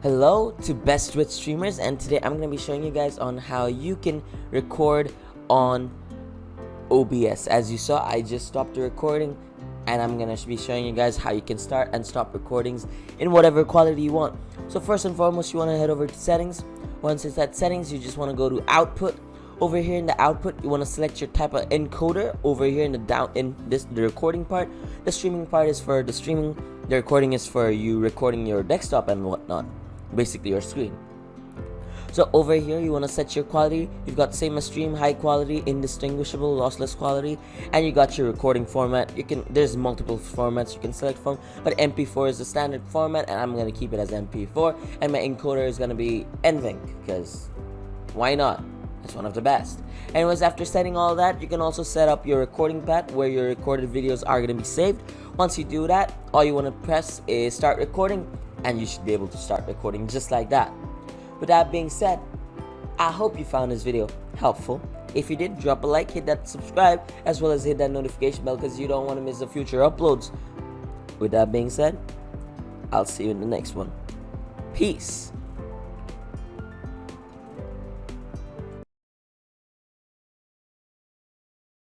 Hello to Best Twitch streamers, and today I'm going to be showing you guys on how you can record on OBS. As you saw, I just stopped the recording and I'm going to be showing you guys how you can start and stop recordings in whatever quality you want. So first and foremost, you want to head over to settings. Once it's at settings, you just want to go to output. Over here in the output, you want to select your type of encoder. Over here in the recording part, the streaming part is for the streaming, the recording is for you recording your desktop and whatnot, basically your screen. So over here you want to set your quality. You've got same as stream, high quality, indistinguishable, lossless quality, and you got your recording format. There's multiple formats you can select from, but MP4 is the standard format and I'm going to keep it as MP4, and my encoder is going to be NVENC because why not? It's one of the best. Anyways, after setting all that, you can also set up your recording path where your recorded videos are going to be saved. Once you do that, all you want to press is start recording and you should be able to start recording just like that. With that being said, I hope you found this video helpful. If you did, drop a like, hit that subscribe, as well as hit that notification bell because you don't want to miss the future uploads. With that being said, I'll see you in the next one. Peace.